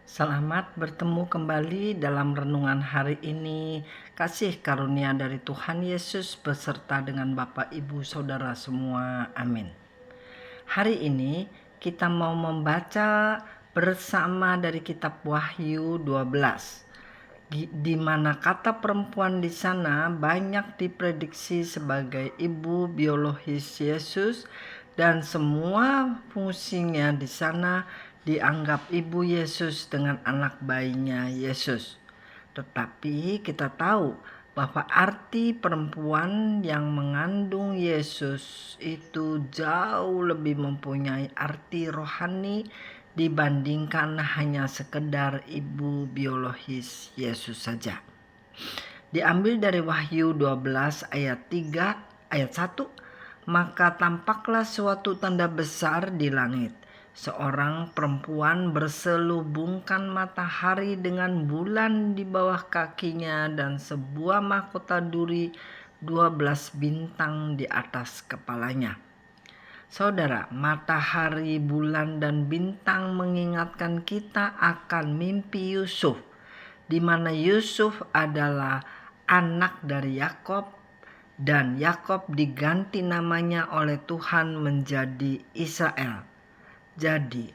Selamat bertemu kembali dalam renungan hari ini. Kasih karunia dari Tuhan Yesus beserta dengan Bapak, Ibu, Saudara semua. Amin. Hari ini kita mau membaca bersama dari kitab Wahyu 12. Di mana kata perempuan di sana banyak diprediksi sebagai ibu biologis Yesus, dan semua fungsinya di sana dianggap ibu Yesus dengan anak bayinya Yesus. Tetapi kita tahu bahwa arti perempuan yang mengandung Yesus itu jauh lebih mempunyai arti rohani dibandingkan hanya sekedar ibu biologis Yesus saja. Diambil dari Wahyu 12 ayat 3 ayat 1. Maka tampaklah suatu tanda besar di langit. Seorang perempuan berselubungkan matahari dengan bulan di bawah kakinya dan sebuah mahkota duri 12 bintang di atas kepalanya. Saudara, matahari, bulan, dan bintang mengingatkan kita akan mimpi Yusuf, di mana Yusuf adalah anak dari Yakob, dan Yakob diganti namanya oleh Tuhan menjadi Israel. Jadi,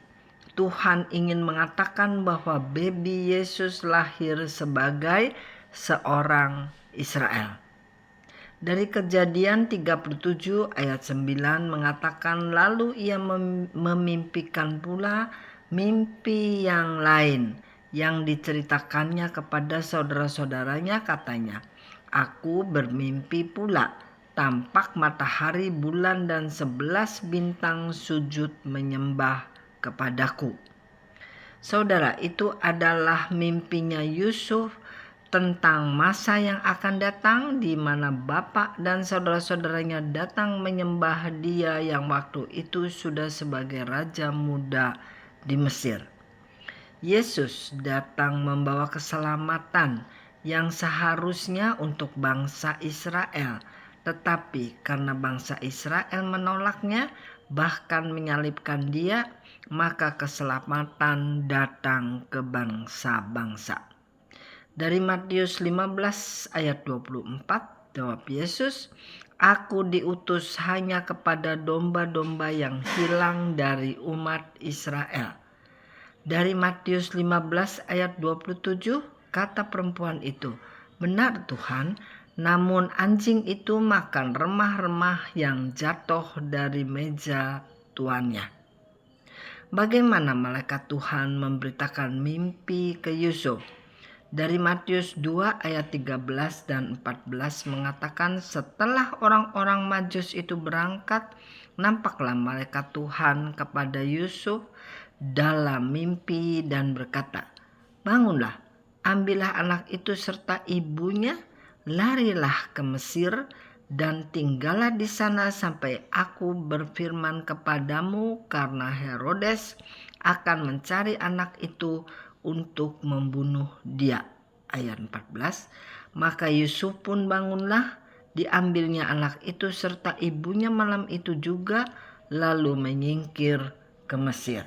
Tuhan ingin mengatakan bahwa baby Yesus lahir sebagai seorang Israel. Dari Kejadian 37 ayat 9 mengatakan, lalu ia memimpikan pula mimpi yang lain yang diceritakannya kepada saudara-saudaranya. Katanya, aku bermimpi pula, tampak matahari, bulan, dan 11 bintang sujud menyembah kepadaku. Saudara, itu adalah mimpinya Yusuf tentang masa yang akan datang di mana bapak dan saudara-saudaranya datang menyembah dia yang waktu itu sudah sebagai raja muda di Mesir. Yesus datang membawa keselamatan yang seharusnya untuk bangsa Israel, tetapi karena bangsa Israel menolaknya, bahkan menyalibkan dia, maka keselamatan datang ke bangsa-bangsa. Dari Matius 15 ayat 24, jawab Yesus, aku diutus hanya kepada domba-domba yang hilang dari umat Israel. Dari Matius 15 ayat 27, kata perempuan itu, benar Tuhan, namun anjing itu makan remah-remah yang jatuh dari meja tuannya. Bagaimana malaikat Tuhan memberitakan mimpi ke Yusuf? Dari Matius 2 ayat 13 dan 14 mengatakan, setelah orang-orang Majus itu berangkat, nampaklah malaikat Tuhan kepada Yusuf dalam mimpi dan berkata, bangunlah, ambillah anak itu serta ibunya, larilah ke Mesir dan tinggallah di sana sampai aku berfirman kepadamu, karena Herodes akan mencari anak itu untuk membunuh dia. Ayat 14, maka Yusuf pun bangunlah, diambilnya anak itu serta ibunya malam itu juga, lalu menyingkir ke Mesir.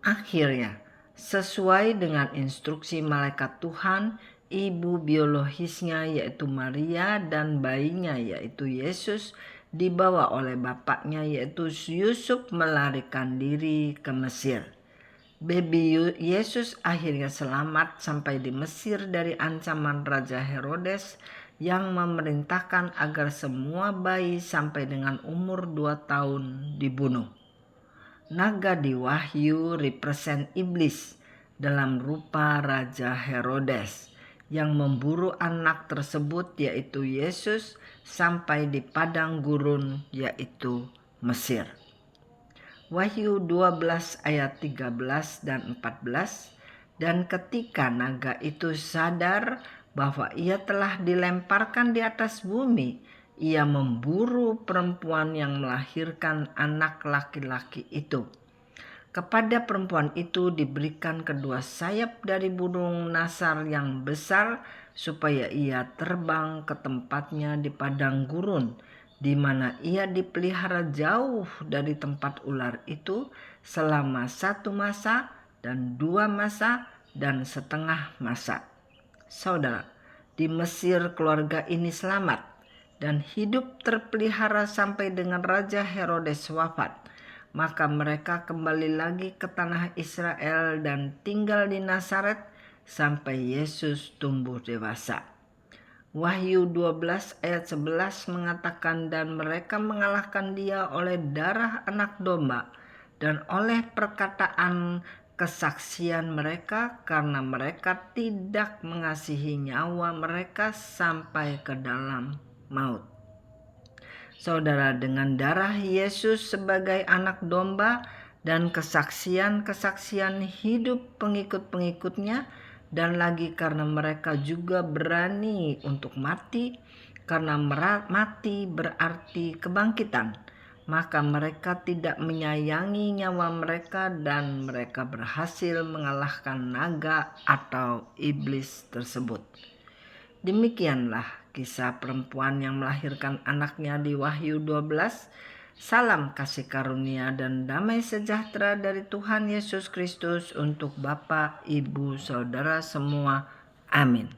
Akhirnya, sesuai dengan instruksi malaikat Tuhan, ibu biologisnya yaitu Maria dan bayinya yaitu Yesus dibawa oleh bapaknya yaitu Yusuf melarikan diri ke Mesir. Baby Yesus akhirnya selamat sampai di Mesir dari ancaman Raja Herodes yang memerintahkan agar semua bayi sampai dengan umur 2 tahun dibunuh. Naga di Wahyu represent iblis dalam rupa Raja Herodes yang memburu anak tersebut yaitu Yesus sampai di padang gurun yaitu Mesir. Wahyu 12 ayat 13 dan 14, dan ketika naga itu sadar bahwa ia telah dilemparkan di atas bumi, ia memburu perempuan yang melahirkan anak laki-laki itu. Kepada perempuan itu diberikan kedua sayap dari burung nasar yang besar, supaya ia terbang ke tempatnya di padang gurun, di mana ia dipelihara jauh dari tempat ular itu selama 1 masa dan 2 masa dan setengah masa. Saudara, di Mesir keluarga ini selamat dan hidup terpelihara sampai dengan Raja Herodes wafat. Maka mereka kembali lagi ke tanah Israel dan tinggal di Nazaret sampai Yesus tumbuh dewasa. Wahyu 12 ayat 11 mengatakan, dan mereka mengalahkan dia oleh darah anak domba dan oleh perkataan kesaksian mereka, karena mereka tidak mengasihi nyawa mereka sampai ke dalam maut. Saudara, dengan darah Yesus sebagai anak domba dan kesaksian-kesaksian hidup pengikut-pengikutnya, dan lagi karena mereka juga berani untuk mati, karena mati berarti kebangkitan, maka mereka tidak menyayangi nyawa mereka dan mereka berhasil mengalahkan naga atau iblis tersebut. Demikianlah kisah perempuan yang melahirkan anaknya di Wahyu 12. Salam kasih karunia dan damai sejahtera dari Tuhan Yesus Kristus untuk Bapa, Ibu, Saudara semua. Amin.